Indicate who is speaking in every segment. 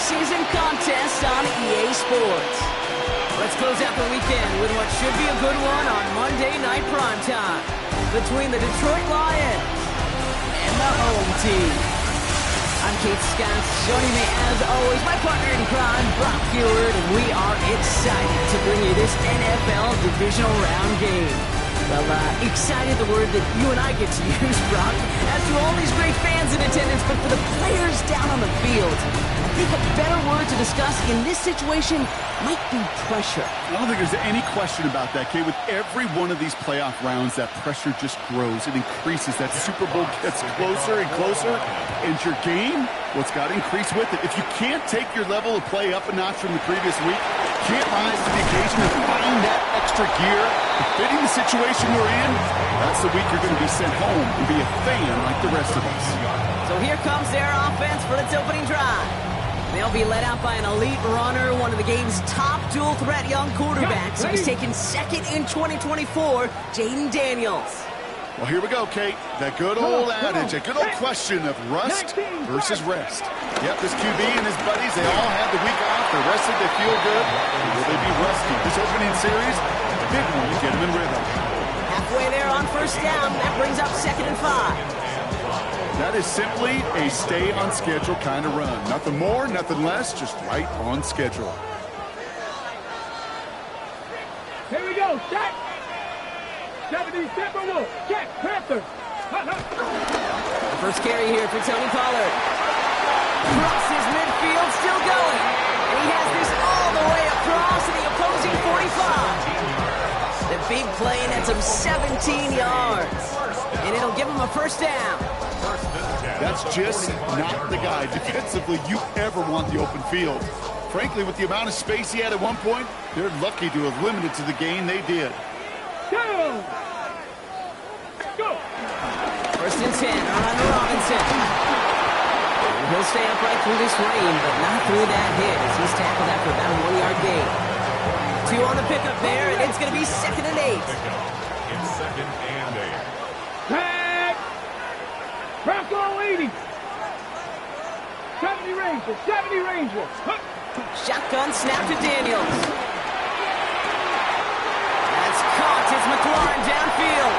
Speaker 1: preseason contest on EA Sports. Let's close out the weekend with what should be a good one on Monday Night Primetime between the Detroit Lions and the home team. I'm Kate Scott. Joining me, as always, my partner in crime, Brock Heward, and we are excited to bring you this NFL Divisional Round game. Well, excited, the word that you and I get to use, Brock, as to all these great fans in attendance, but for the players down on the field, I think a better word to discuss in this situation might be pressure.
Speaker 2: I don't think there's any question about that, Kate. With every one of these playoff rounds, that pressure just grows. It increases. That Super Bowl gets closer and closer, and your game, well, it's got to increase with it. If you can't take your level of play up a notch from the previous week, can't rise to the occasion and find that extra gear, fitting the situation we're in, that's the week you're going to be sent home and be a fan like the rest of us.
Speaker 1: So here comes their offense for its opening drive. They'll be led out by an elite runner, one of the game's top dual-threat young quarterbacks. He was taken second in 2024, Jayden Daniels.
Speaker 2: Well, here we go, Kate. That good old adage, a good old question of rust versus rest. Yep, this QB and his buddies, they all had the week off. They're rested, they feel good. Will they be rusty? This opening series, a big one to get them in rhythm.
Speaker 1: Halfway there on first down. That brings up 2nd and 5.
Speaker 2: That is simply a stay-on-schedule kind of run. Nothing more, nothing less, just right on schedule.
Speaker 3: Here we go, set! 70 Timberwolves, check, Panthers!
Speaker 1: First carry here for Tony Pollard. Crosses midfield, still going. And he has this all the way across to the opposing 45. The big play nets him 17 yards. And it'll give him a first down.
Speaker 2: That's just not the guy defensively you ever want the open field. Frankly, with the amount of space he had at one point, they're lucky to have limited to the gain they did.
Speaker 3: Go! Go!
Speaker 1: First and 10, on Robinson. He'll stay upright through this rain, but not through that hit as he's tackled after about a 1-yard gain. 2 on the pickup there, and it's going to be 2nd and 8.
Speaker 4: It's 2nd and 8.
Speaker 3: Tag! Bronco 80! 70 Rangers, 70 Rangers! Huh.
Speaker 1: Shotgun snap to Daniels. That's caught as McLaurin downfield.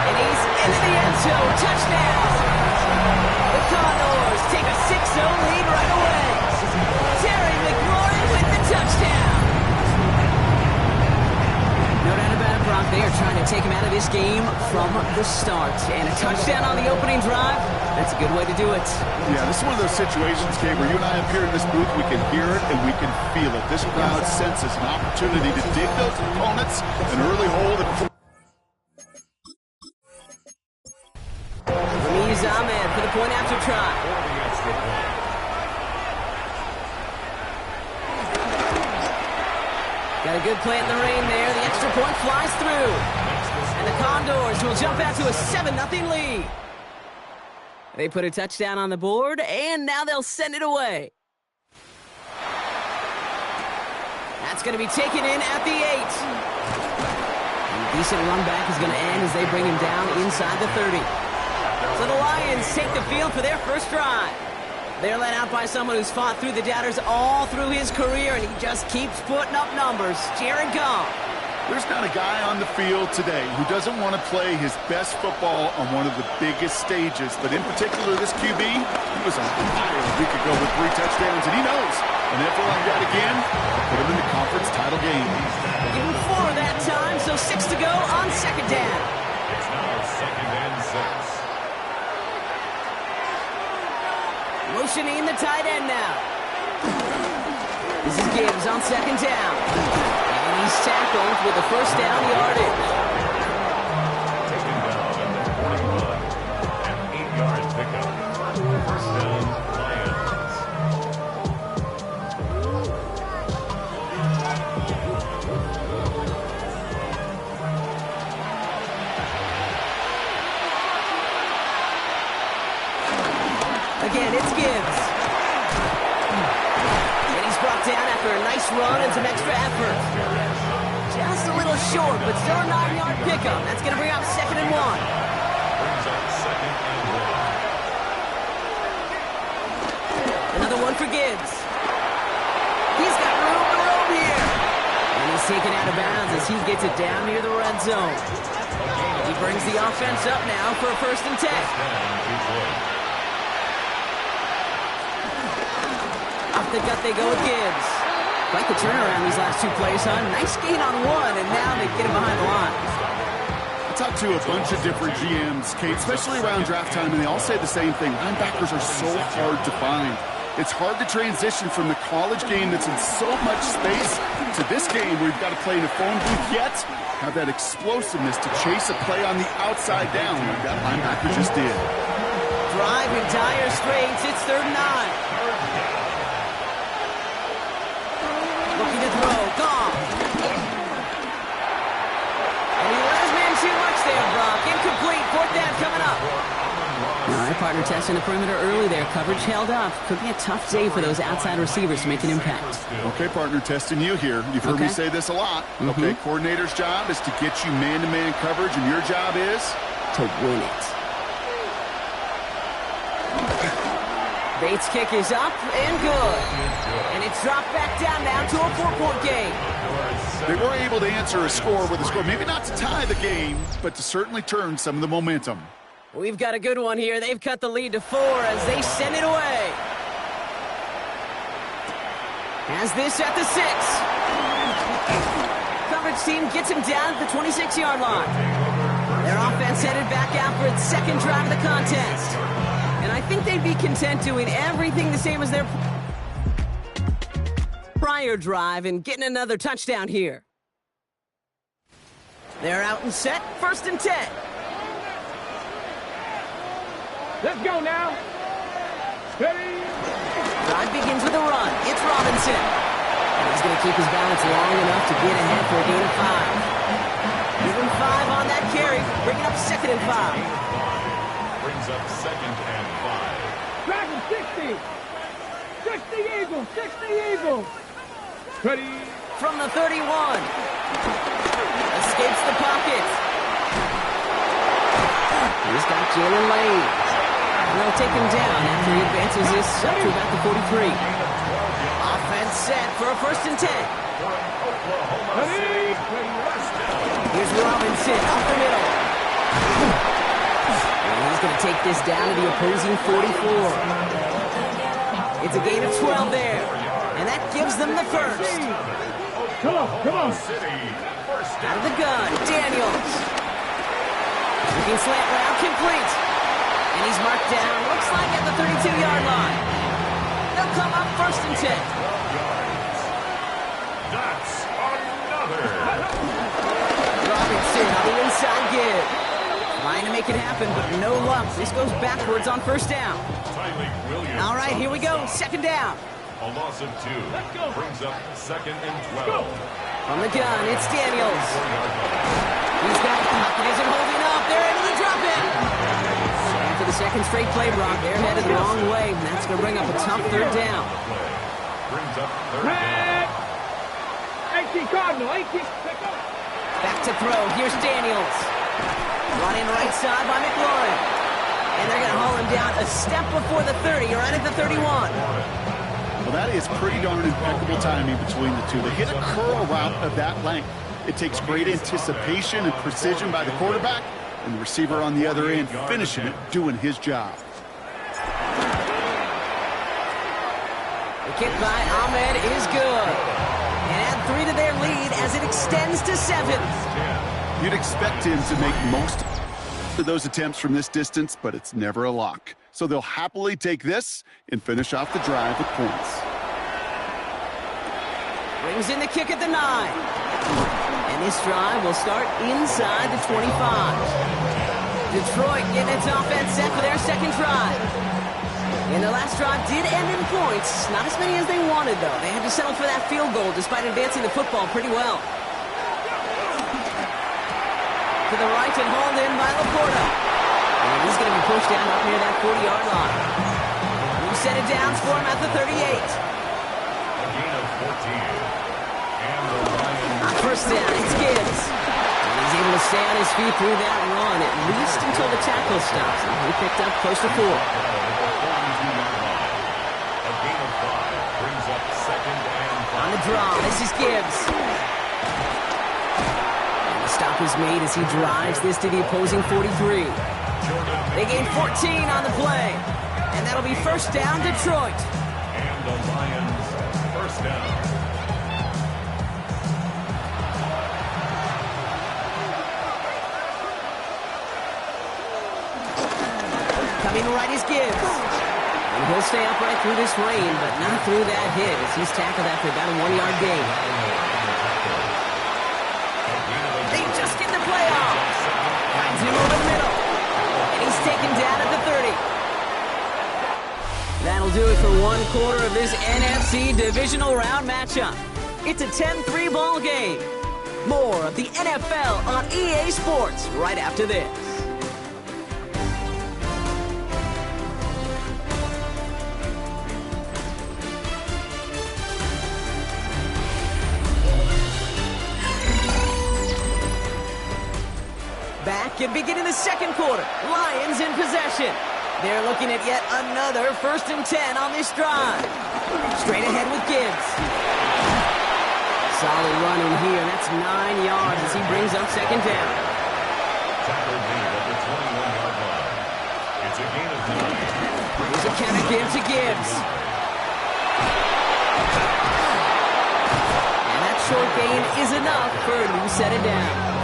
Speaker 1: And he's into the end zone. Touchdown! The Condors take a 6-0 lead right away. Terry McLaurin with the touchdown. No doubt about it, Brock. They are trying to take him out of this game from the start. And a touchdown on the opening drive, that's a good way to do it.
Speaker 2: Yeah, this is one of those situations, Kate, where you and I up here in this booth, we can hear it and we can feel it. This crowd senses an opportunity to dig those opponents an early hole.
Speaker 1: Ramiz Ahmed for the point after try. Got a good play in the rain there. The extra point flies through. And the Condors will jump out to a 7-0 lead. They put a touchdown on the board, and now they'll send it away. That's going to be taken in at the 8. And a decent run back is going to end as they bring him down inside the 30. So the Lions take the field for their first drive. They're led out by someone who's fought through the doubters all through his career, and he just keeps putting up numbers. Jared Goff.
Speaker 2: There's not a guy on the field today who doesn't want to play his best football on one of the biggest stages. But in particular, this QB, he was on fire a week ago with 3 touchdowns, and he knows an effort like that again will put him in the conference title game.
Speaker 1: Give him 4 that time, so 6 to go on 2nd down.
Speaker 4: It's now 2nd and 6.
Speaker 1: Motioning the tight end now. This is Gibbs on 2nd down. And he's tackled with the first down yardage.
Speaker 4: Taken down at the 41. An 8-yard pickup. First down, Lions.
Speaker 1: Again, it's Gibbs. And he's brought down after a nice run and some extra effort. Just a little short, but still a 9-yard pickup. That's going to bring up 2nd and 1.
Speaker 4: Brings up 2nd and 1.
Speaker 1: Another one for Gibbs. taken out of bounds as he gets it down near the red zone. He brings the offense up now for a 1st and 10. Up the gut they go with Gibbs. Quite the turnaround these last 2 plays, huh? Nice gain on 1, and now they get him behind the line.
Speaker 2: I talked to a bunch of different GMs, Kate, especially around draft time, and they all say the same thing. Linebackers are so hard to find. It's hard to transition from the college game that's in so much space to this game where you've got to play in a phone booth, yet have that explosiveness to chase a play on the outside down like that linebacker just did.
Speaker 1: Drive in dire straits. It's 3rd and 9. Looking to throw. Gone. And he let his man too much there, Brock. Incomplete. 4th down coming up. All right, partner testing the perimeter early there. Coverage held up. Could be a tough day for those outside receivers to make an impact.
Speaker 2: Okay, partner, testing you here. You've heard me say this a lot. Okay, coordinator's job is to get you man-to-man coverage, and your job is?
Speaker 1: To win it. Bates' kick is up and good. And it's dropped back down now to a 4-point game.
Speaker 2: They were able to answer a score with a score. Maybe not to tie the game, but to certainly turn some of the momentum.
Speaker 1: We've got a good one here. They've cut the lead to 4 as they send it away. Has this at the 6. Coverage team gets him down at the 26-yard line. Their offense headed back out for its 2nd drive of the contest. And I think they'd be content doing everything the same as their prior drive and getting another touchdown here. They're out and set. 1st and 10.
Speaker 3: Let's go now. Ready?
Speaker 1: Drive begins with a run. It's Robinson. And he's going to keep his balance long enough to get ahead for a gain of 5. Give him 5 on that carry. Bring it up 2nd and 5.
Speaker 4: Brings up 2nd and 5.
Speaker 3: Dragon 60. 60 Eagles. 60 Eagles. Ready?
Speaker 1: From the 31. Escapes the pocket. He's got Jalen Lane. And they'll take him down after he advances this up to about the 43. Offense set for a 1st and 10.
Speaker 3: Ready?
Speaker 1: Here's Robinson up the middle. And he's going to take this down to the opposing 44. It's a gain of 12 there. And that gives them the 1st.
Speaker 3: Come on, come on.
Speaker 1: Out of the gun, Daniels. Looking slant route, complete. And he's marked down, looks like at the 32-yard line. They'll come up 1st and 10.
Speaker 4: That's another.
Speaker 1: Robinson on the inside give. Trying to make it happen, but no luck. This goes backwards on 1st down. All right, here we go. 2nd down.
Speaker 4: A loss of 2. Brings up 2nd and 12.
Speaker 1: From the gun, it's Daniels. He's got the pocket, isn't holding up. They're able to drop it. And for the 2nd straight play, Brock, they're headed the wrong way. And that's going to bring up a tough 3rd down.
Speaker 4: Brings up 3rd
Speaker 3: Red.
Speaker 4: down.
Speaker 3: 18 Cardinal. 18.
Speaker 1: Back to throw. Here's Daniels. Running right side by McLaurin. And they're going to haul him down a step before the 30, right at the 31.
Speaker 2: Well, that is pretty darn impeccable timing between the two. They hit a curl route of that length. It takes great anticipation and precision by the quarterback, and the receiver on the other end finishing it, doing his job.
Speaker 1: The kick by Ahmed is good. And add 3 to their lead as it extends to 7.
Speaker 2: You'd expect him to make most of those attempts from this distance, but it's never a lock. So they'll happily take this and finish off the drive with points.
Speaker 1: Brings in the kick at the 9. And this drive will start inside the 25. Detroit getting its offense set for their 2nd drive. And the last drive did end in points. Not as many as they wanted, though. They had to settle for that field goal despite advancing the football pretty well. To the right and hauled in by Laporta. And he's going to be pushed down up near that 40-yard line. We set it down for him at the 38.
Speaker 4: A gain of 14. And the Lions.
Speaker 1: On 1st down, it's Gibbs. And he's able to stay on his feet through that run, at least until the tackle stops. And he picked up close to 4.
Speaker 4: A gain of 5 brings up 2nd and 5.
Speaker 1: On the draw, this is Gibbs. block is made as he drives this to the opposing 43. They gain 14 on the play. And that'll be first down, Detroit.
Speaker 4: And the Lions, first down.
Speaker 1: Coming right is Gibbs. And he'll stay upright through this rain, but not through that hit as he's tackled after about a 1-yard gain. They just get the play off. Finds him over the middle. And he's taken down at the 30. That'll do it for one quarter of this NFC Divisional Round matchup. It's a 10-3 ball game. More of the NFL on EA Sports right after this. Back and beginning the second quarter. Lions in possession. They're looking at yet another 1st and 10 on this drive. Straight ahead with Gibbs. Solid run in here. That's 9 yards as he brings up second down.
Speaker 4: Tackled deep at the 21-yard line. It's a gain of 9.
Speaker 1: Here's a counter give to Gibbs. And that short gain is enough for a new set it down.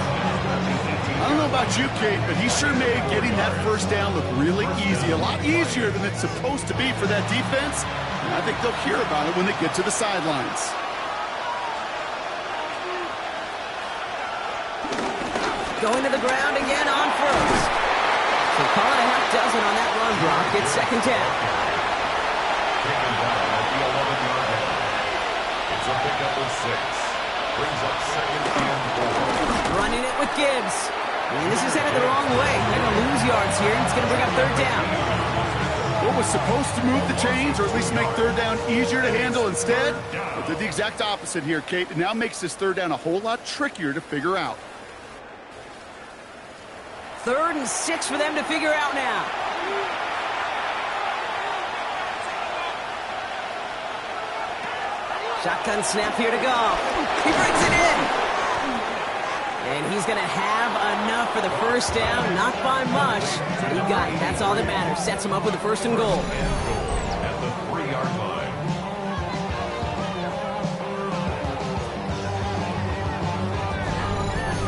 Speaker 2: I don't know about you, Kate, but he sure made getting that first down look really easy. A lot easier than it's supposed to be for that defense. And I think they'll hear about it when they get to the sidelines.
Speaker 1: Going to the ground again on first. So call it a half dozen on that run block. It's second down.
Speaker 4: Taken down at the 11-yard line. It's a pickup of 6. Brings up second and 4.
Speaker 1: Running it with Gibbs. And this is headed the wrong way. They're going to lose yards here. It's going to bring up third down.
Speaker 2: What was supposed to move the chains, or at least make third down easier to handle instead? But did the exact opposite here, Kate. It now makes this third down a whole lot trickier to figure out.
Speaker 1: 3rd and 6 for them to figure out now. Shotgun snap here to go. He brings it in. And he's going to have enough for the first down. Not by much. He got it. That's all that matters. Sets him up with a 1st and goal.
Speaker 4: At the 3-yard line.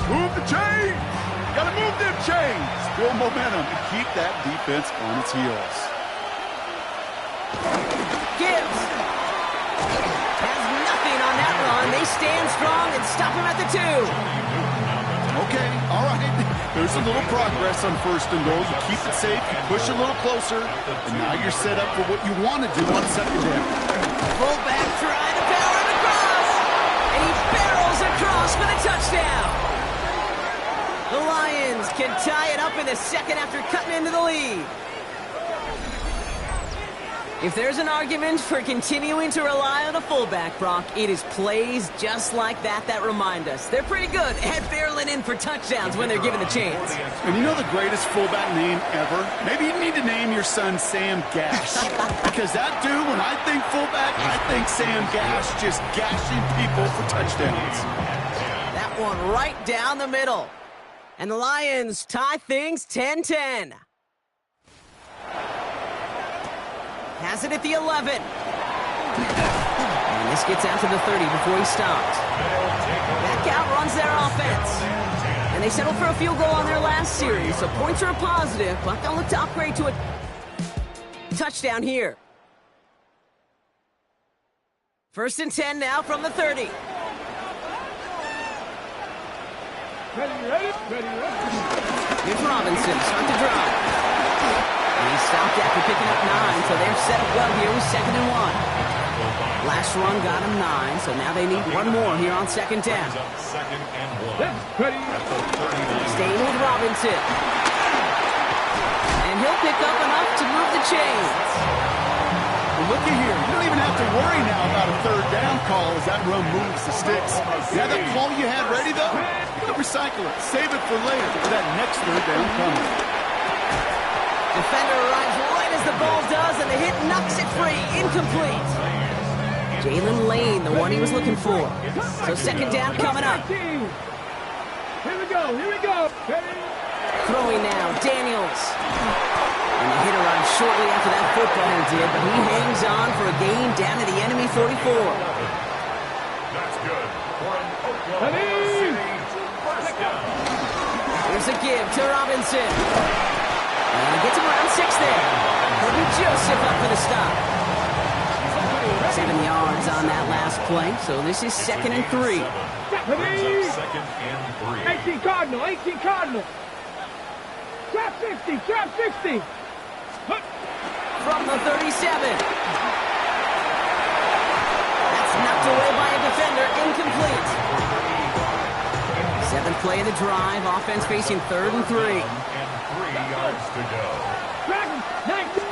Speaker 2: Move the chains! Gotta move them chains! Build momentum and keep that defense on its heels.
Speaker 1: Gibbs has nothing on that run. They stand strong and stop him at the 2.
Speaker 2: Okay, all right. There's a little progress on 1st and goal. You keep it safe, you push a little closer, and now you're set up for what you want to do on second down.
Speaker 1: Fullback try to power him across, and he barrels across for the touchdown. The Lions can tie it up in the second after cutting into the lead. If there's an argument for continuing to rely on a fullback, Brock, it is plays just like that that remind us. They're pretty good at barreling in for touchdowns when they're given the chance.
Speaker 2: And you know the greatest fullback name ever? Maybe you need to name your son Sam Gash. Because that dude, when I think fullback, I think Sam Gash just gashing people for touchdowns.
Speaker 1: That one right down the middle. And the Lions tie things 10-10. Has it at the 11. And this gets out to the 30 before he stopped. Back out runs their offense. And they settled for a field goal on their last series, so points are a positive, but they'll look to upgrade to a touchdown here. 1st and 10 now from the 30.
Speaker 3: Ready.
Speaker 1: Here's Robinson, start to drive. And he stopped after picking up 9, so they're set up well here with 2nd and 1. Last run got him 9, so now they need one more here on 2nd down.
Speaker 4: Second and 1.
Speaker 3: Ready.
Speaker 1: Staying with Robinson. And he'll pick up enough to move the chains.
Speaker 2: Well, looky here. You don't even have to worry now about a third down call as that run moves the sticks. You had that call you had ready, though? You can recycle it. Save it for later for that next third down coming.
Speaker 1: Defender arrives right as the ball does, and the hit knocks it free. Incomplete. Jalen Lane, the one he was looking for. So 2nd down coming up.
Speaker 3: Here we go. Here we go.
Speaker 1: Throwing now, Daniels. And the hitter arrived shortly after that football did, but he hangs on for a gain down to the enemy 44.
Speaker 4: That's good for an Oklahoma City first down.
Speaker 1: Here's a give to Robinson. And he gets him around 6 there. Herbie Joseph up for the stop. 7 yards on that last play, so this is 2nd and 3.
Speaker 4: Brings up 2nd and 3.
Speaker 3: 18 Cardinal, 18 Cardinal. Trap 60, trap 60.
Speaker 1: From the 37. That's knocked away by a defender, incomplete. 7th play of the drive, offense facing 3rd and 3.
Speaker 4: And 3 yards to go.
Speaker 3: Dragon, 19.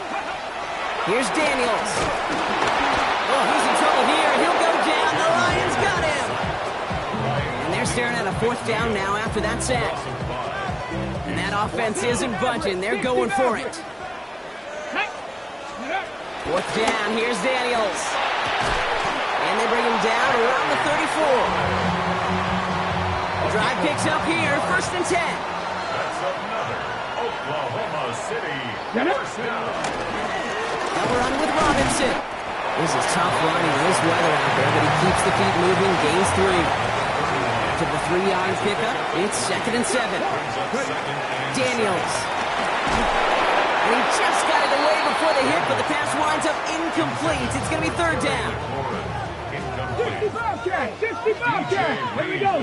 Speaker 1: Here's Daniels. Oh, he's in trouble here. He'll go down. The Lions got him. And they're staring at a 4th down now after that sack. And that offense isn't budging. They're going for it. 4th down. Here's Daniels. And they bring him down around the 34. Drive picks up here. 1st and 10.
Speaker 4: That's another Oklahoma City first down.
Speaker 1: Double run with Robinson. This is tough running in this weather out there, but he keeps the feet moving, gains 3. To the 3-yard pickup, it's 2nd and 7. Daniels. And he just got it away before the hit, but the pass winds up incomplete. It's going to be 3rd down.
Speaker 3: 60 Bobcat, 60 Bobcat. Here we go.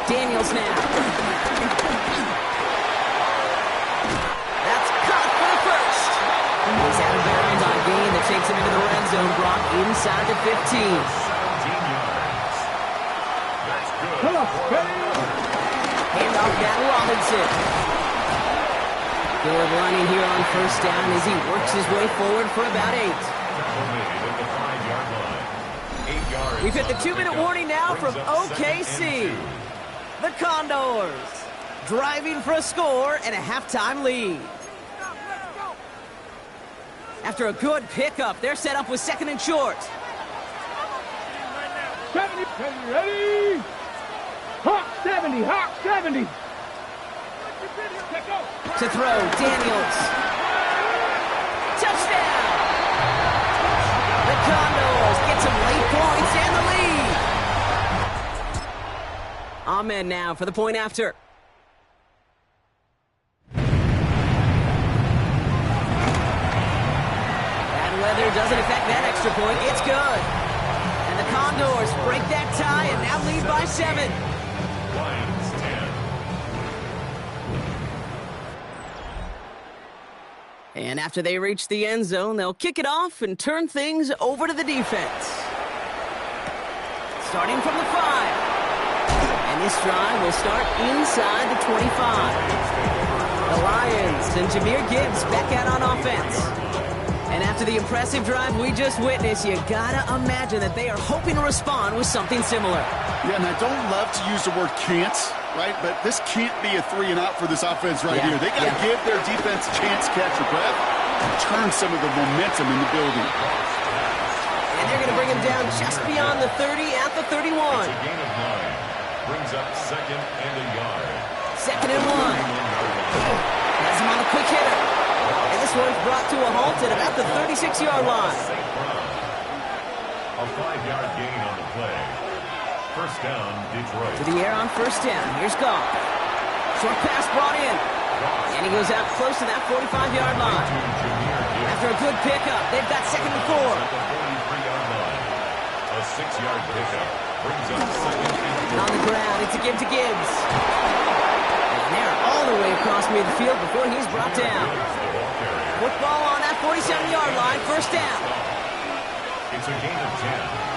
Speaker 1: Daniels now. That's caught for the first. He's out of bounds on a gain that takes him into the red zone, brought inside the 15.
Speaker 4: 17 yards. That's good.
Speaker 3: Come on.
Speaker 1: Hand off that Robinson. Good running here on 1st down as he works his way forward for about 8.
Speaker 4: At the 5-yard line. 8 yards.
Speaker 1: We've hit the 2-minute warning now from OKC. The Condors driving for a score and a halftime lead. After a good pickup, they're set up with 2nd and short.
Speaker 3: 70, ready? Hawk 70, Hawk 70.
Speaker 1: To throw, Daniels. Touchdown! The Condors get some late points and the lead. Ahmed now for the point after. Bad weather doesn't affect that extra point. It's good. And the Condors break that tie and now lead by 7.
Speaker 4: Lions 10.
Speaker 1: And after they reach the end zone, they'll kick it off and turn things over to the defense. Starting from the 5. And this drive will start inside the 25. The Lions and Jahmyr Gibbs back out on offense. And after the impressive drive we just witnessed, you gotta imagine that they are hoping to respond with something similar.
Speaker 2: Yeah, and I don't love to use the word can't, right? But this can't be a 3 and out for this offense right here. They got to give their defense a chance to catch their breath and turn some of the momentum in the building.
Speaker 1: And they're going to bring him down just beyond the 30 at the 31.
Speaker 4: It's a gain of 9. Brings up 2nd and a yard.
Speaker 1: 2nd and 1. Has him on a quick hitter. And this one's brought to a halt at about the 36-yard line.
Speaker 4: A 5-yard gain on the play. First down, Detroit.
Speaker 1: To the air on 1st down. Here's Goff. Short pass brought in. And he goes out close to that 45-yard line. After a good pickup, they've got 2nd and 4.
Speaker 4: At the 43-yard line. A 6-yard pickup. Brings up 2nd and 4.
Speaker 1: On the ground, it's a give to Gibbs. And they're all the way across midfield before he's brought down. Football on that 47-yard line. 1st down.
Speaker 4: It's a gain of 10.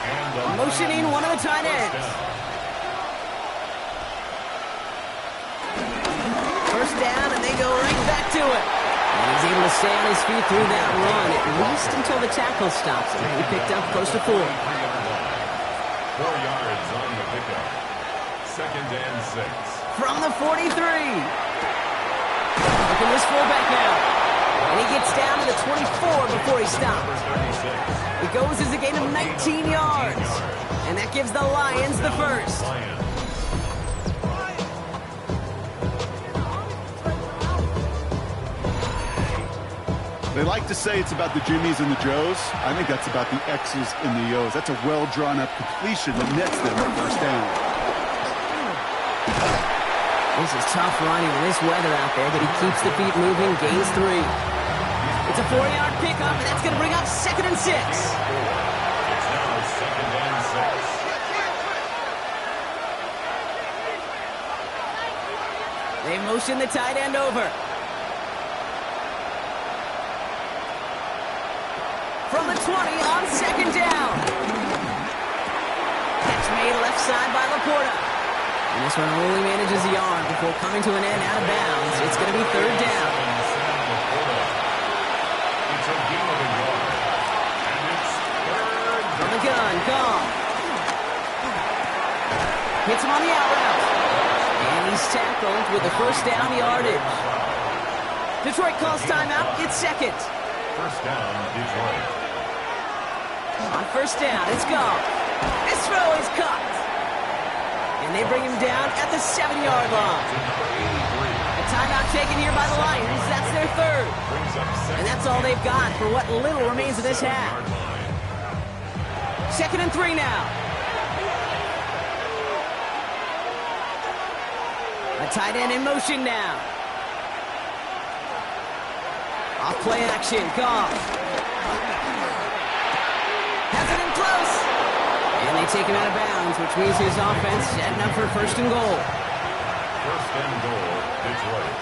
Speaker 4: And
Speaker 1: motioning one of the tight ends. 1st down, and they go right back to it. And he's able to stay on his feet through that run, at least until the tackle stops him. He picked up close to 4.
Speaker 4: 4 yards on the pickup. 2nd and 6.
Speaker 1: From the 43. Look at this fullback now. And he gets down to the 24 before he stops. It goes as a gain of 19 yards. And that gives the Lions the first.
Speaker 2: They like to say it's about the Jimmies and the Joes. I think that's about the X's and the O's. That's a well-drawn-up completion that nets them a first down.
Speaker 1: This is tough running in this weather out there, but he keeps the feet moving, gains 3. It's a 4-yard pickup, and that's going to bring up 2nd and 6.
Speaker 4: It's now 2nd and 6.
Speaker 1: They motion the tight end over. From the 20 on 2nd down. Catch made left side by Laporta. And this one only manages a yard before coming to an end out of bounds. It's going to be 3rd down.
Speaker 4: It's a gain of a yard. And it's 3rd down.
Speaker 1: From the gun, Goff. Hits him on the out route. And he's tackled with the first down yardage. Detroit calls timeout. It's 2nd.
Speaker 4: First down, Detroit.
Speaker 1: On 1st down, it's Goff. This throw is caught. And they bring him down at the 7-yard line. A timeout taken here by the Lions. That's their 3rd. And that's all they've got for what little remains of this half. 2nd and 3 now. A tight end in motion now. Off play action, Goff. Has it in close. And they take him out of bounds, which means his offense setting up for 1st and goal.
Speaker 4: 1st and goal, Detroit.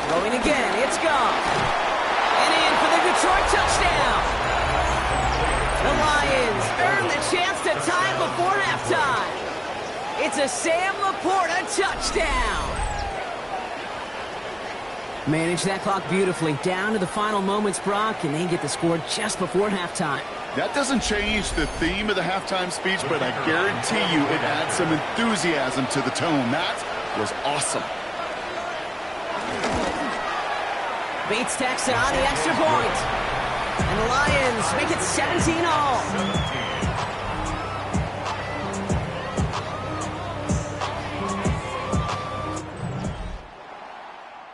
Speaker 1: Throwing again, it's Goff. And in for the Detroit touchdown. The Lions earn the chance to tie before halftime. It's a Sam Laporta touchdown. Manage that clock beautifully. Down to the final moments, Brock, and they get the score just before halftime.
Speaker 2: That doesn't change the theme of the halftime speech, but I guarantee you it adds some enthusiasm to the tone. That was awesome.
Speaker 1: Bates tacks on the extra point. And the Lions make it 17 all.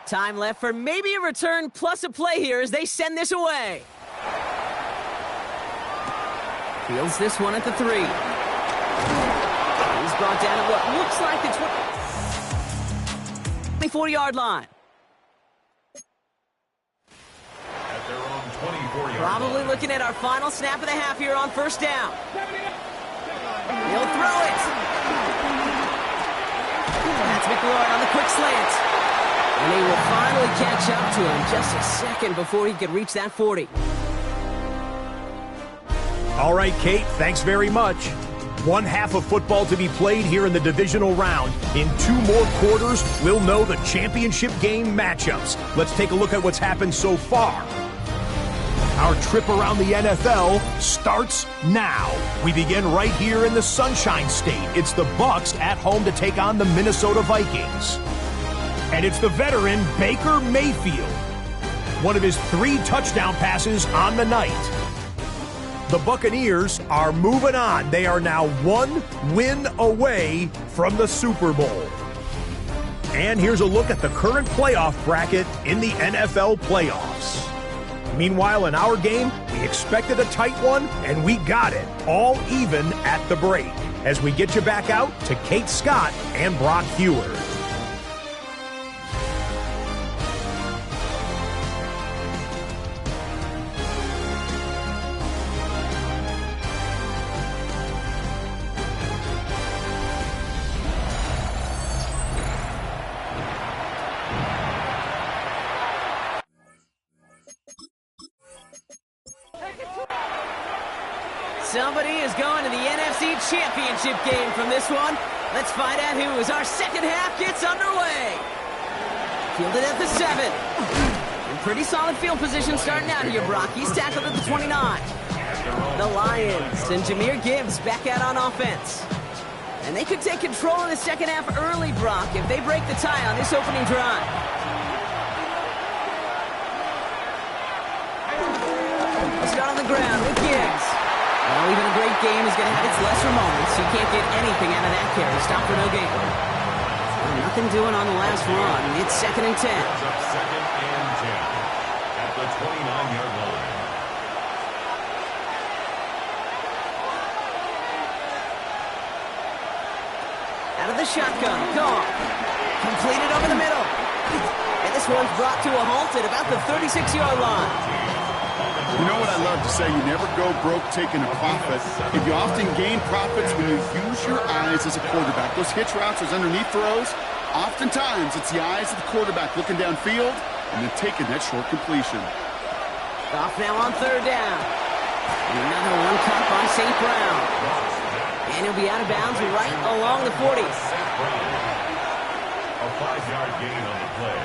Speaker 1: Time left for maybe a return plus a play here as they send this away. Fields this one at the 3. He's brought down at what looks like the 24-yard line.
Speaker 4: At their own 24-yard
Speaker 1: Probably
Speaker 4: line.
Speaker 1: looking at our final snap of the half here on 1st down. He'll throw it. That's McLaurin on the quick slant. And he will finally catch up to him just a second before he could reach that 40.
Speaker 5: All right, Kate, thanks very much. One half of football to be played here in the divisional round. In 2 more quarters, we'll know the championship game matchups. Let's take a look at what's happened so far. Our trip around the NFL starts now. We begin right here in the Sunshine State. It's the Bucs at home to take on the Minnesota Vikings. And it's the veteran Baker Mayfield. One of his 3 touchdown passes on the night. The Buccaneers are moving on. They are now 1 win away from the Super Bowl. And here's a look at the current playoff bracket in the NFL playoffs. Meanwhile, in our game, we expected a tight one, and we got it, all even at the break. As we get you back out to Kate Scott and Brock Hewer.
Speaker 1: Somebody is going to the NFC Championship game from this one. Let's find out who as our second half gets underway. Fielded at the 7. In pretty solid field position starting out here, Brock. He's tackled at the 29. The Lions and Jahmyr Gibbs back out on offense. And they could take control in the second half early, Brock, if they break the tie on this opening drive. Let's start on the ground with Gibbs. Well, even a great game is going to have its lesser moments. You can't get anything out of that carry. Stop for no gain. Nothing doing on the last run. It's 2nd and 10.
Speaker 4: Brings up 2nd and 10 at the 29-yard line.
Speaker 1: Out of the shotgun. Gone. Completed over the middle. And this one's brought to a halt at about the 36-yard line.
Speaker 2: You know what I love to say? You never go broke taking a profit. If you often gain profits when you use your eyes as a quarterback. Those hitch routes, those underneath throws, oftentimes it's the eyes of the quarterback looking downfield and then taking that short completion.
Speaker 1: Off now on 3rd down. Another one caught by St. Brown. And he'll be out of bounds right along the 40.
Speaker 4: A 5-yard gain on the play.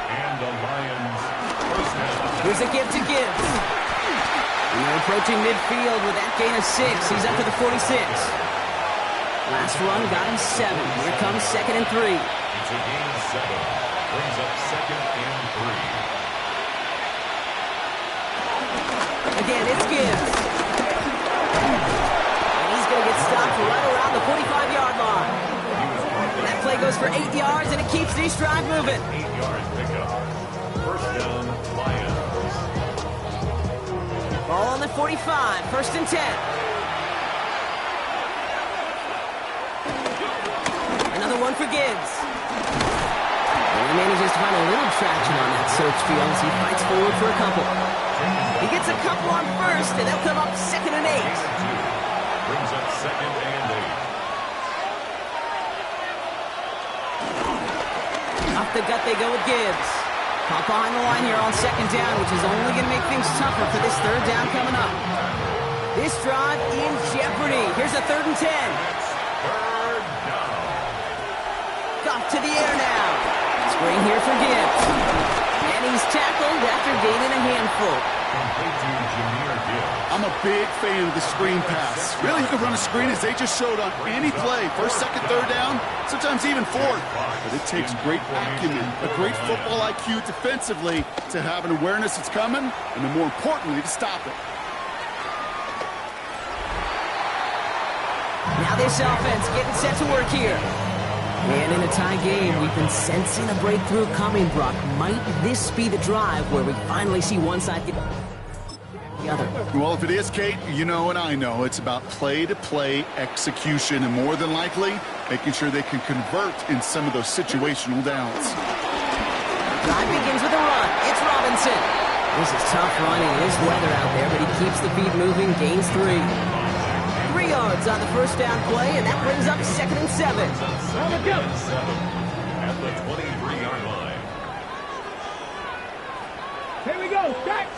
Speaker 4: And the Lions first down.
Speaker 1: Here's a give to Gibbs. And they're approaching midfield with that gain of 6. He's up to the 46. Last run got him 7. Here comes 2nd and 3.
Speaker 4: It's a gain of 7. Brings up 2nd and 3.
Speaker 1: Again, it's Gibbs. And he's going to get stopped right around the 45-yard line. And that play goes for 8 yards, and it keeps this drive moving.
Speaker 4: 8-yard pickup. First down, Lions.
Speaker 1: Ball on the 45, 1st and 10. Another one for Gibbs. And he manages to find a little traction on that search field as he fights forward for a couple. He gets a couple on 1st, and they'll come up 2nd and 8.
Speaker 4: Brings up 2nd and 8.
Speaker 1: Off the gut they go with Gibbs. Caught behind the line here on 2nd down, which is only going to make things tougher for this 3rd down coming up. This drive in jeopardy. Here's a 3rd and 10.
Speaker 4: 3rd down.
Speaker 1: Off to the air now. Screen here for Gibbs. And he's tackled after gaining a handful.
Speaker 4: Complete to Jahmyr Gibbs.
Speaker 2: I'm a big fan of the screen pass. Really, you can run a screen as they just showed on any play. 1st, 2nd, 3rd down, sometimes even 4th. But it takes great acumen, a great football IQ defensively to have an awareness it's coming, and then more importantly, to stop it.
Speaker 1: Now this offense getting set to work here. And in a tie game, we've been sensing a breakthrough coming, Brock. Might this be the drive where we finally see one side get the other?
Speaker 2: Well, if it is, Kate, you know and I know it's about play-to-play execution, and more than likely, making sure they can convert in some of those situational downs.
Speaker 1: Drive begins with a run. It's Robinson. This is tough running. It is weather out there, but he keeps the feet moving, gains 3. 3 yards on the 1st down play, and that brings up 2nd and 7.
Speaker 4: At the 23-yard line.
Speaker 3: Here we go. Set.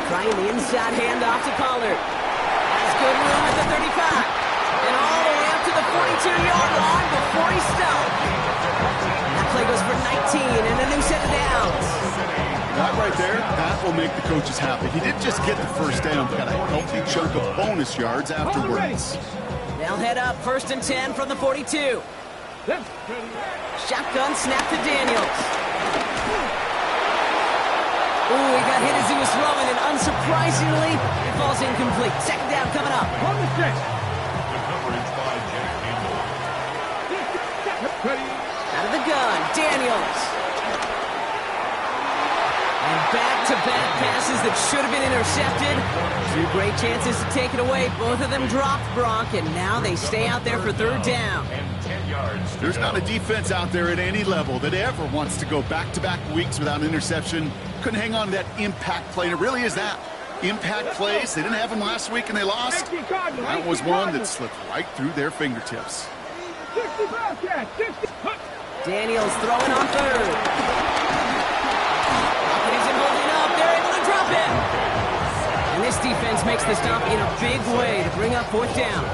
Speaker 1: Trying the inside handoff to Pollard. Has good room at the 35. And all the way up to the 42-yard line before he stopped. That play goes for 19 and a new set of downs.
Speaker 2: That right there, that will make the coaches happy. He didn't just get the 1st down, he got a healthy chunk of bonus yards afterwards.
Speaker 1: They'll head up 1st and 10 from the 42. Shotgun snap to Daniels. Ooh, he got hit as he was throwing, and unsurprisingly, it falls incomplete. 2nd down coming up.
Speaker 3: On the 6.
Speaker 4: The coverage by Jack Campbell.
Speaker 1: Out of the gun, Daniels. And back-to-back passes that should have been intercepted. 2 great chances to take it away. Both of them dropped, Brock, and now they stay out there for 3rd down.
Speaker 4: And 10 yards.
Speaker 2: There's not a defense out there at any level that ever wants to go back-to-back weeks without an interception. Couldn't hang on to that impact play, and it really is that. Impact plays, they didn't have them last week and they lost. That was one that slipped right through their fingertips.
Speaker 3: 65 catch. 60.
Speaker 1: Daniels throwing on 3rd. He's holding up. They're able to drop him. And this defense makes the stop in a big way to bring up 4th down.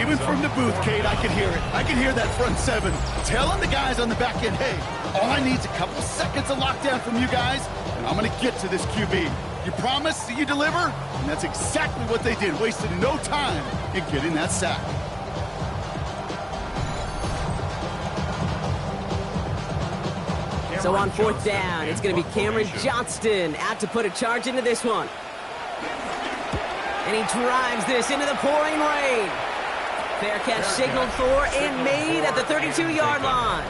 Speaker 2: Even from the booth, Kate, I can hear it. I can hear that front 7 telling the guys on the back end, hey, all I need is a couple seconds of lockdown from you guys, and I'm going to get to this QB. You promise that you deliver? And that's exactly what they did. Wasted no time in getting that sack.
Speaker 1: So on 4th down, it's going to be Cameron Johnston out to put a charge into this one. And he drives this into the pouring rain. Fair catch signaled for and made at the 32-yard line.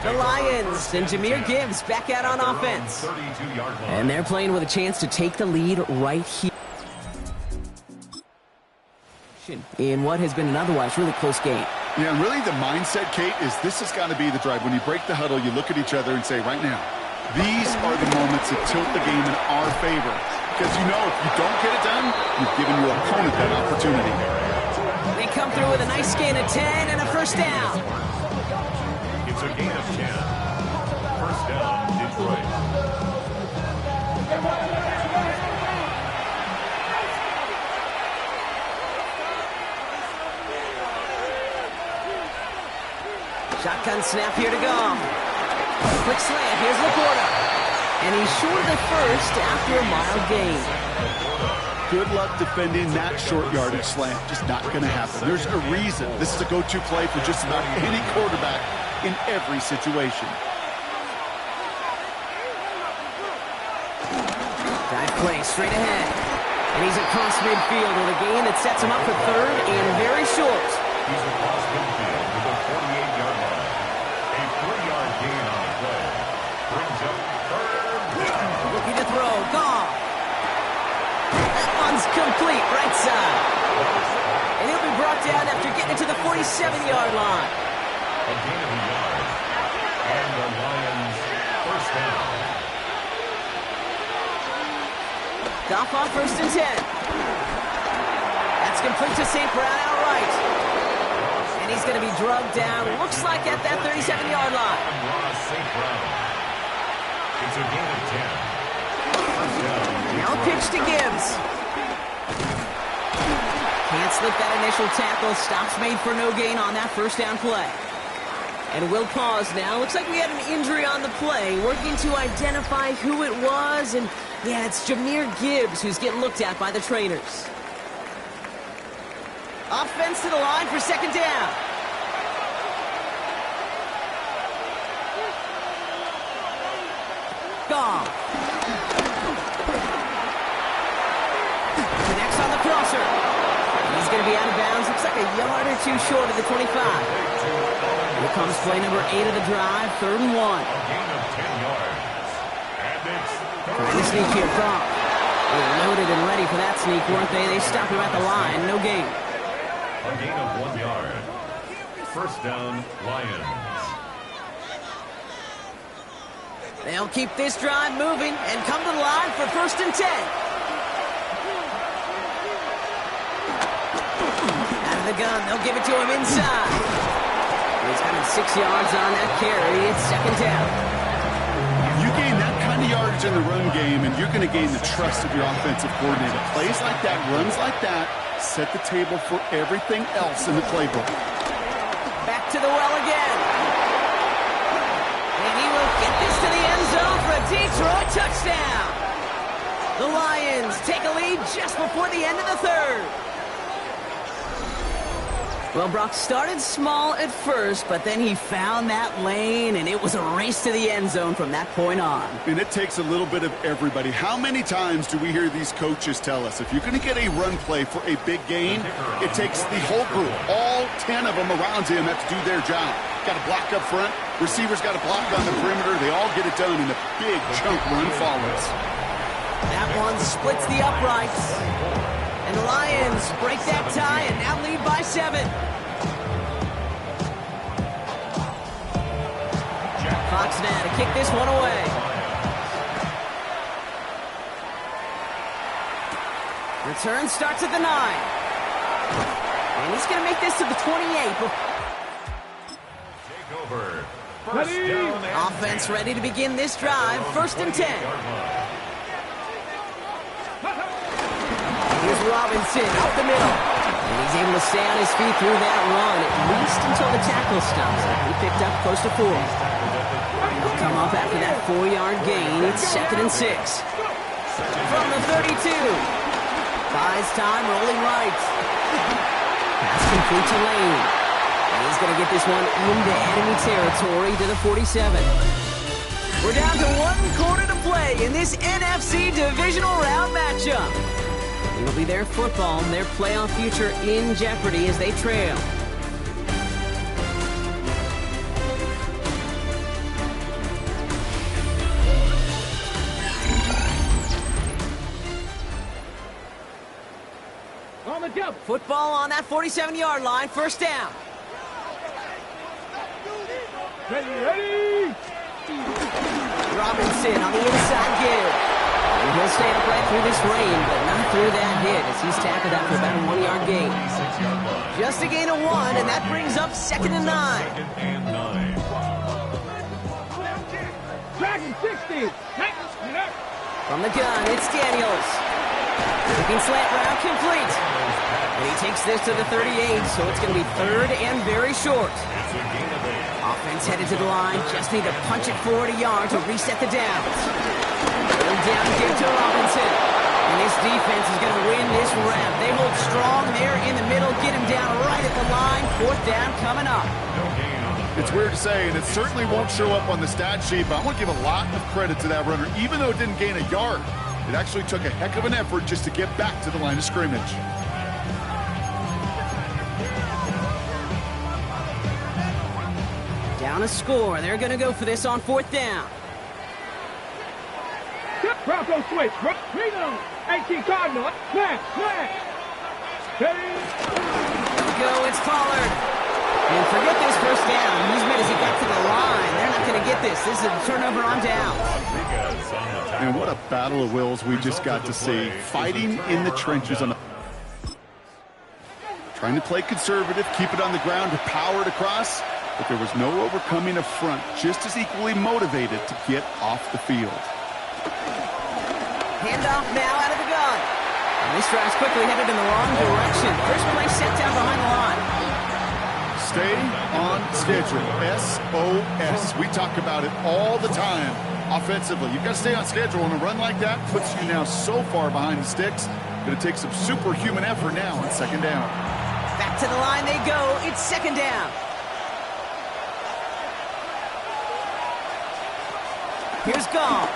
Speaker 1: The Lions and Jahmyr Gibbs back out on offense. And they're playing with a chance to take the lead right here in what has been an otherwise really close game.
Speaker 2: Yeah, and really the mindset, Kate, is this has got to be the drive. When you break the huddle, you look at each other and say, right now, these are the moments that tilt the game in our favor. Because you know if you don't get it done, you've given your opponent that opportunity.
Speaker 1: They come through with a nice gain of 10 and a first down.
Speaker 4: It's a gain of 10. First down, Detroit.
Speaker 1: Shotgun snap here to go. Quick slant. Here's Laporta. And he's short of the first after a mild gain.
Speaker 2: Good luck defending that short yardage slant. Just not going to happen. There's a reason. This is a go-to play for just about any quarterback in every situation.
Speaker 1: Dive play straight ahead. And he's across midfield with a gain that sets him up for third and very short.
Speaker 4: He's across midfield with a 48-yard line. A 3-yard gain on the play. Brings up third down.
Speaker 1: Looking to throw. Gone. That one's complete right side. And he'll be brought down after getting to the 47-yard line.
Speaker 4: A gain of a yard. And the Lions first down.
Speaker 1: Goff on first and 10. That's complete to St. Brown outright. And he's going to be drugged down, looks like at that 37-yard line.
Speaker 4: St. Brown. It's a gain of 10. First down.
Speaker 1: Now a pitch to Gibbs. Can't slip that initial tackle. Stops made for no gain on that first down play. And we'll pause now. Looks like we had an injury on the play. Working to identify who it was. And yeah, it's Jahmyr Gibbs who's getting looked at by the trainers. Offense to the line for second down. Gone. Connects on the crosser. He's going to be out of bounds. Looks like a yard or two short of the 25. Here comes play number 8 of the drive, 3rd and 1.
Speaker 4: A gain of 10 yards. And it's
Speaker 1: Trying to sneak here, Goff. They were loaded and ready for that sneak, weren't they? They stop him at the line, no gain.
Speaker 4: a gain of 1 yard. First down, Lions.
Speaker 1: They'll keep this drive moving and come to the line for 1st and 10. Out of the gun, they'll give it to him inside. He's coming 6 yards on that carry. It's second down.
Speaker 2: You gain that kind of yardage in the run game, and you're going to gain the trust of your offensive coordinator. Plays like that, runs like that, set the table for everything else in the playbook.
Speaker 1: Back to the well again. And he will get this to the end zone for a Detroit touchdown. The Lions take a lead just before the end of the 3rd. Well, Brock started small at first, but then he found that lane, and it was a race to the end zone from that point on.
Speaker 2: And it takes a little bit of everybody. How many times do we hear these coaches tell us, if you're going to get a run play for a big gain, it takes the whole group, all 10 of them around him have to do their job. Got to block up front. Receivers got to block on the perimeter. They all get it done, and a big chunk run follows.
Speaker 1: That one splits the uprights. And the Lions break that tie and now lead by 7. Fox now to kick this one away. Return starts at the 9. And he's going to make this to the 28.
Speaker 4: Take over. First down and
Speaker 1: Offense ready to begin this drive. 1st and 10. Here's Robinson out the middle. And he's able to stay on his feet through that run, at least until the tackle stops. He picked up close to 4. He'll come up after that 4-yard gain. It's 2nd and 6. From the 32. Buys time, rolling right. Pass complete to Lane. And he's going to get this one into enemy territory to the 47. We're down to 1 quarter to play in this NFC Divisional Round matchup. It'll be their football and their playoff future in jeopardy as they trail.
Speaker 3: On the jump.
Speaker 1: Football on that 47-yard line, first down.
Speaker 3: Ready.
Speaker 1: Robinson on the inside give. And he'll stay upright through this rain, but not through that hit as he's tackled after about a 1-yard gain. Just a gain of 1, and that brings up 2nd and 9.
Speaker 3: Dragon 60.
Speaker 1: From the gun, it's Daniels. Looking slant route complete. And he takes this to the 38, so it's going to be 3rd and very short. Offense headed to the line. Just need to punch it forward a yard to reset the downs. Down give to Robinson. And this defense is going to win this round. They hold strong there in the middle. Get him down right at the line. 4th down coming up.
Speaker 2: It's weird to say, and it certainly won't show up on the stat sheet, but I want to give a lot of credit to that runner. Even though it didn't gain a yard, it actually took a heck of an effort just to get back to the line of scrimmage.
Speaker 1: Down a score. They're going to go for this on 4th down.
Speaker 3: Bronco switch. Reno. 18 Cardinal. Smash.
Speaker 1: Go, it's Pollard. And forget this first down. He's made as he got to the line. They're not going to get this. This is a turnover on downs.
Speaker 2: And what a battle of wills we just got to see. Fighting in the trenches on the... Trying to play conservative, keep it on the ground to power it across. But there was no overcoming a front, just as equally motivated to get off the field.
Speaker 1: Handoff now out of the gun. And this drive's quickly headed in the wrong direction. First play set down behind the line.
Speaker 2: Stay on schedule. SOS. We talk about it all the time offensively. You've got to stay on schedule, and a run like that puts you now so far behind the sticks. Going to take some superhuman effort now on 2nd down.
Speaker 1: Back to the line they go. It's 2nd down. Here's Gall.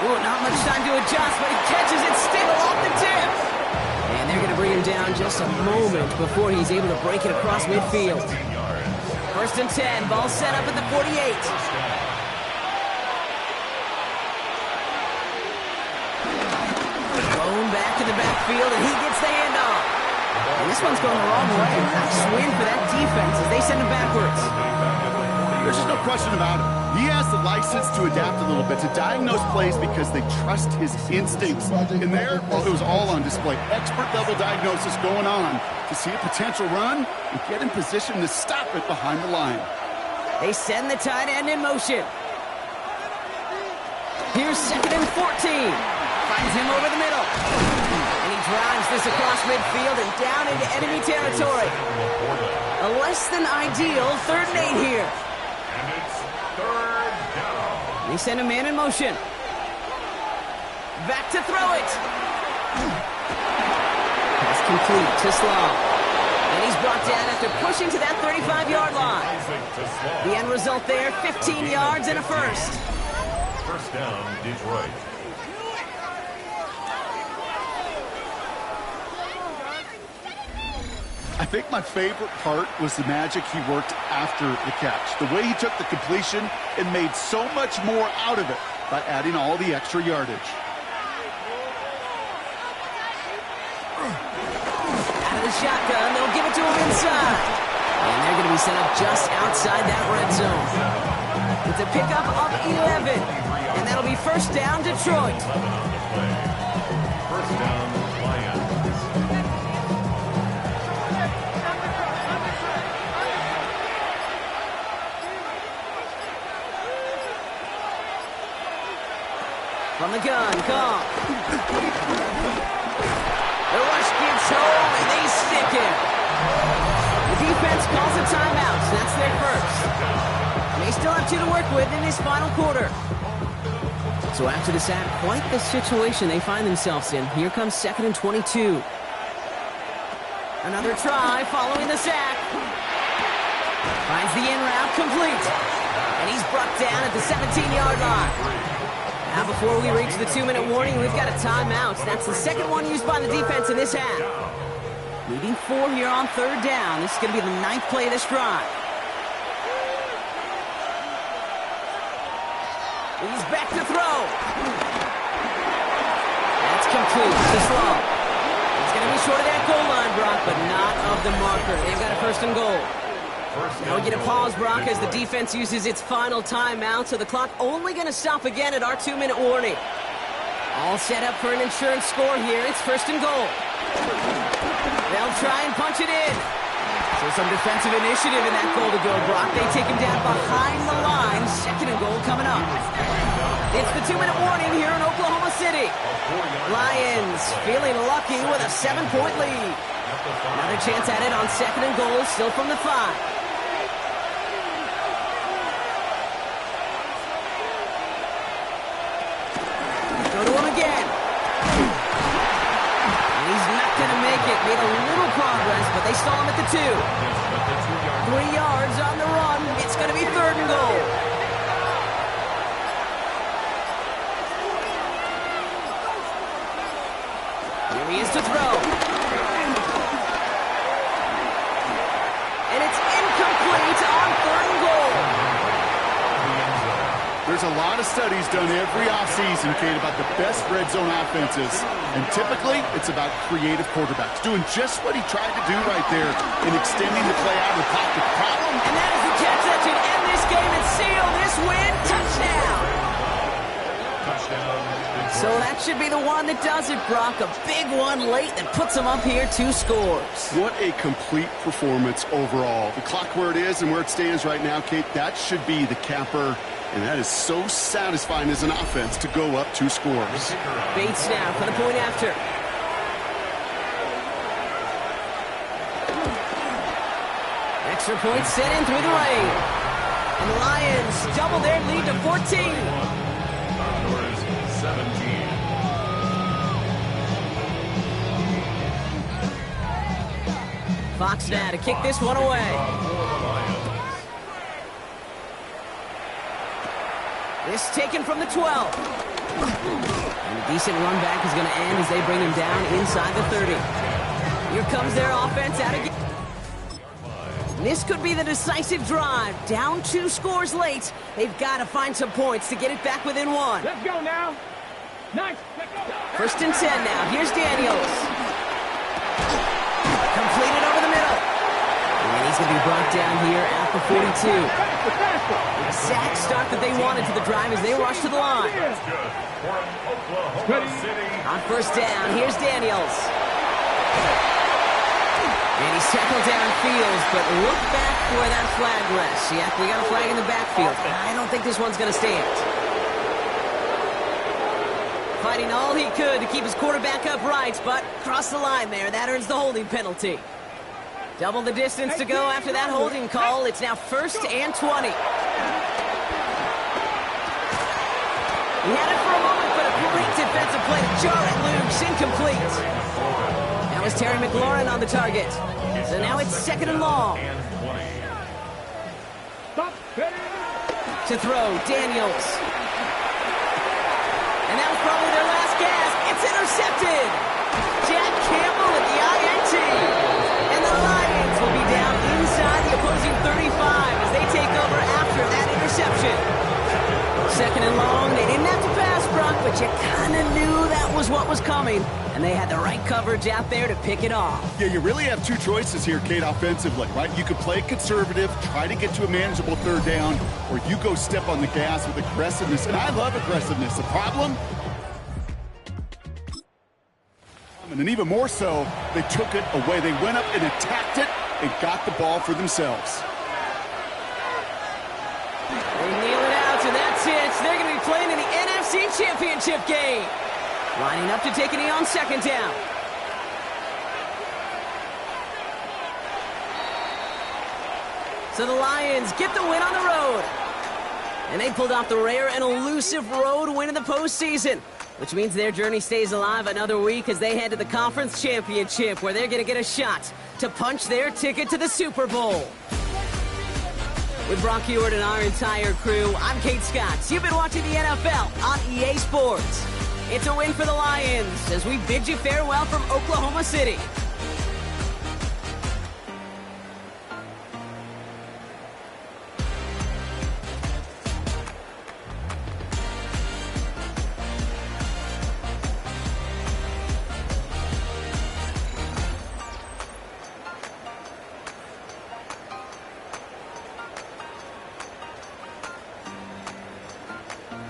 Speaker 1: Ooh, not much time to adjust, but he catches it still off the tip. And they're going to bring him down just a moment before he's able to break it across midfield. 1st and 10, ball set up at the 48. Blown back in the backfield, and he gets the handoff. And this one's going the wrong way. Nice win for that defense as they send him backwards.
Speaker 2: There's just no question about it. He has the license to adapt a little bit, to diagnose plays because they trust his instincts. And there, well, it was all on display. Expert-level diagnosis going on to see a potential run and get in position to stop it behind the line.
Speaker 1: They send the tight end in motion. Here's 2nd and 14. Finds him over the middle. And he drives this across midfield and down into enemy territory. A less than ideal 3rd and 8 here.
Speaker 4: And it's 3rd down.
Speaker 1: They send a man in motion. Back to throw it. Pass complete to Slaw. And he's brought down after pushing to that 35-yard line. The end result there, 15 yards and a first.
Speaker 4: 1st down, Detroit.
Speaker 2: I think my favorite part was the magic he worked after the catch. The way he took the completion and made so much more out of it by adding all the extra yardage.
Speaker 1: Out of the shotgun, they'll give it to him inside. And they're going to be set up just outside that red zone. It's a pickup of 11. And that'll be 1st down, Detroit.
Speaker 4: 1st down, Lions.
Speaker 1: From the gun, Gall. The rush gets home, and they stick him. The defense calls a timeout, so that's their first. And they still have 2 to work with in this final quarter. So after the sack, quite the situation they find themselves in. Here comes 2nd and 22. Another try following the sack. Finds the in route complete. And he's brought down at the 17-yard line. Now before we reach the 2-minute warning, we've got a timeout. That's the second one used by the defense in this half. Needing 4 here on 3rd down. This is going to be the 9th play of this drive. He's back to throw. That's complete. Too slow. He's going to be short of that goal line, Brock, but not of the marker. They've got a 1st and goal. Now we get a pause, Brock, as the defense uses its final timeout, so the clock only going to stop again at our 2-minute warning. All set up for an insurance score here. It's 1st and goal. They'll try and punch it in. So some defensive initiative in that goal to go, Brock. They take him down behind the line. 2nd and goal coming up. It's the 2-minute warning here in Oklahoma City. Lions feeling lucky with a 7-point lead. Another chance at it on 2nd and goal, still from the 5. Go to him again. And he's not going to make it. Made a little progress, but they stall him at the 2. 3 yards on the run. It's going to be 3rd and goal. Here he is to throw. And it's incomplete on 3rd and goal.
Speaker 2: There's a lot of studies done every offseason, Kate, about the best red zone offenses. And typically, it's about creative quarterbacks, doing just what he tried to do right there in extending the play out of the pocket. Problem?
Speaker 1: And that is the catch that should end this game and seal this win. Touchdown! So that should be the one that does it, Brock. A big one late that puts them up here 2 scores.
Speaker 2: What a complete performance overall. The clock where it is and where it stands right now, Kate, that should be the capper. And that is so satisfying as an offense to go up 2 scores.
Speaker 1: Bates now for the point after. Extra point set in through the lane. And the Lions double their lead to 14.
Speaker 4: Condors 17.
Speaker 1: Fox now to kick this one away. This taken from the 12. And a decent run back is going to end as they bring him down inside the 30. Here comes their offense out again. This could be the decisive drive. Down 2 scores late. They've got to find some points to get it back within 1.
Speaker 3: Let's go now. Nice. Let's go.
Speaker 1: 1st and 10 now. Here's Daniels. Completed over the middle. And he's going to be brought down here at the 42. Exact start that they wanted to the drive as they rush to the line. On 1st down, here's Daniels. And he's tackled downfield, but look back where that flag rests. Yeah, we got a flag in the backfield. I don't think this one's going to stand. Fighting all he could to keep his quarterback upright, but crossed the line there. That earns the holding penalty. Double the distance to go after that holding call. It's now 1st and 20. He had it for a moment, but a great defensive play to jar it loose. Incomplete. That was Terry McLaurin on the target. So now it's 2nd and long. To throw, Daniels. And that was probably their last gasp. It's intercepted. Jack Campbell at the INT. And the Lions will be down inside the opposing 35 as they take over after that interception. 2nd and long. They didn't have to pass, Brock, but you kind of knew that was what was coming. And they had the right coverage out there to pick it off.
Speaker 2: Yeah, you really have 2 choices here, Kate, offensively, right? You could play conservative, try to get to a manageable 3rd down, or you go step on the gas with aggressiveness. And I love aggressiveness. The problem? And even more so, they took it away. They went up and attacked it and got the ball for themselves.
Speaker 1: They kneel it out, and that's it. They're going to be playing in the NFC Championship game. Lining up to take a knee on 2nd down. So the Lions get the win on the road. And they pulled off the rare and elusive road win in the postseason, which means their journey stays alive another week as they head to the Conference Championship, where they're going to get a shot to punch their ticket to the Super Bowl. With Brock Hewitt and our entire crew, I'm Kate Scotts. You've been watching the NFL on EA Sports. It's a win for the Lions as we bid you farewell from Oklahoma City.